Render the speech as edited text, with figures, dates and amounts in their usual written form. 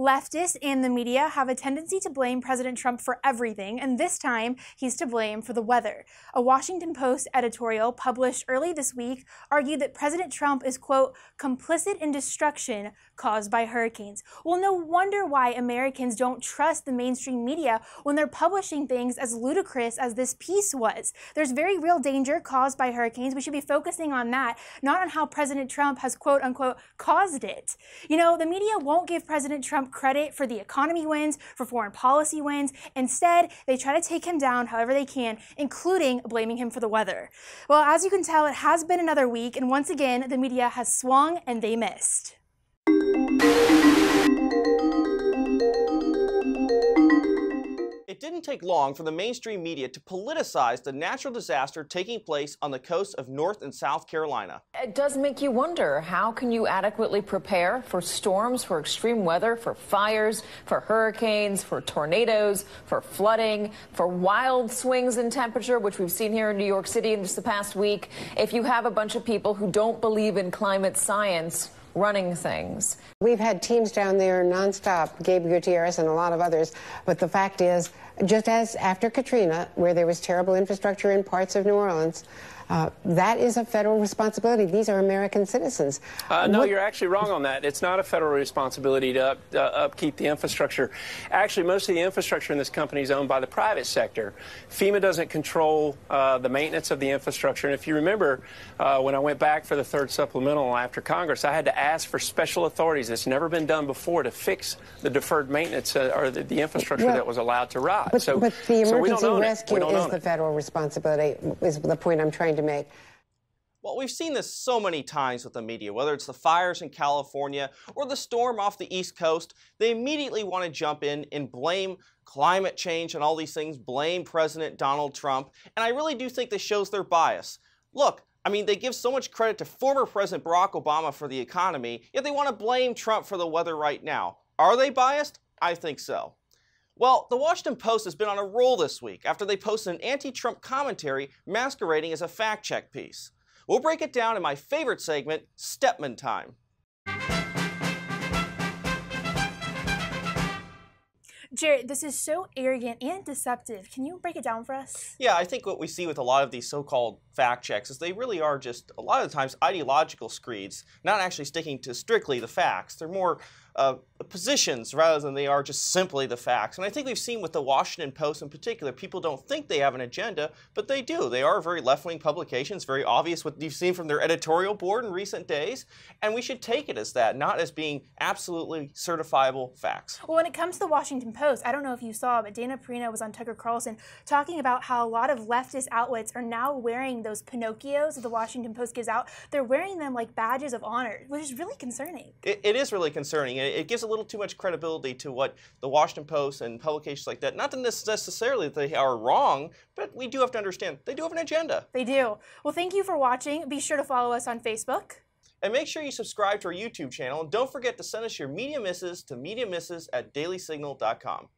Leftists and the media have a tendency to blame President Trump for everything, and this time he's to blame for the weather. A Washington Post editorial published early this week argued that President Trump is, quote, complicit in destruction caused by hurricanes. Well, no wonder why Americans don't trust the mainstream media when they're publishing things as ludicrous as this piece was. There's very real danger caused by hurricanes. We should be focusing on that, not on how President Trump has, quote unquote, caused it. You know, the media won't give President Trump credit for the economy wins, for foreign policy wins. Instead, they try to take him down however they can, including blaming him for the weather. Well, as you can tell, it has been another week, and once again, the media has swung and they missed. It didn't take long for the mainstream media to politicize the natural disaster taking place on the coast of North and South Carolina. It does make you wonder, how can you adequately prepare for storms, for extreme weather, for fires, for hurricanes, for tornadoes, for flooding, for wild swings in temperature, which we've seen here in New York City in just the past week, if you have a bunch of people who don't believe in climate science running things? We've had teams down there nonstop, Gabe Gutierrez and a lot of others, but the fact is, just as after Katrina, where there was terrible infrastructure in parts of New Orleans, that is a federal responsibility. These are American citizens. No, you're actually wrong on that. It's not a federal responsibility to upkeep the infrastructure. Actually, most of the infrastructure in this company is owned by the private sector. FEMA doesn't control the maintenance of the infrastructure. And if you remember, when I went back for the third supplemental after Congress, I had to ask for special authorities that's never been done before to fix the deferred maintenance or the infrastructure that was allowed to rise. But the emergency rescue is the federal responsibility, is the point I'm trying to make. Well, we've seen this so many times with the media, whether it's the fires in California or the storm off the East Coast. They immediately want to jump in and blame climate change and all these things, blame President Donald Trump. And I really do think this shows their bias. Look, I mean, they give so much credit to former President Barack Obama for the economy, yet they want to blame Trump for the weather right now. Are they biased? I think so. Well, the Washington Post has been on a roll this week after they posted an anti-Trump commentary masquerading as a fact-check piece. We'll break it down in my favorite segment, Stepman Time. Jared, this is so arrogant and deceptive. Can you break it down for us? Yeah, I think what we see with a lot of these so-called fact checks is they really are just, a lot of the times, ideological screeds, not actually sticking to strictly the facts. They're more positions rather than they are just simply the facts. And I think we've seen with the Washington Post in particular, people don't think they have an agenda, but they do. They are very left-wing publications, very obvious what you've seen from their editorial board in recent days, and we should take it as that, not as being absolutely certifiable facts. Well, when it comes to the Washington Post, I don't know if you saw, but Dana Perino was on Tucker Carlson talking about how a lot of leftist outlets are now wearing those Pinocchios that the Washington Post gives out. They're wearing them like badges of honor, which is really concerning. It is really concerning. It gives a little too much credibility to what the Washington Post and publications like that, not that necessarily that they are wrong, but we do have to understand they do have an agenda. They do. Well, thank you for watching. Be sure to follow us on Facebook. And make sure you subscribe to our YouTube channel. And don't forget to send us your Media Misses to MediaMisses@dailysignal.com.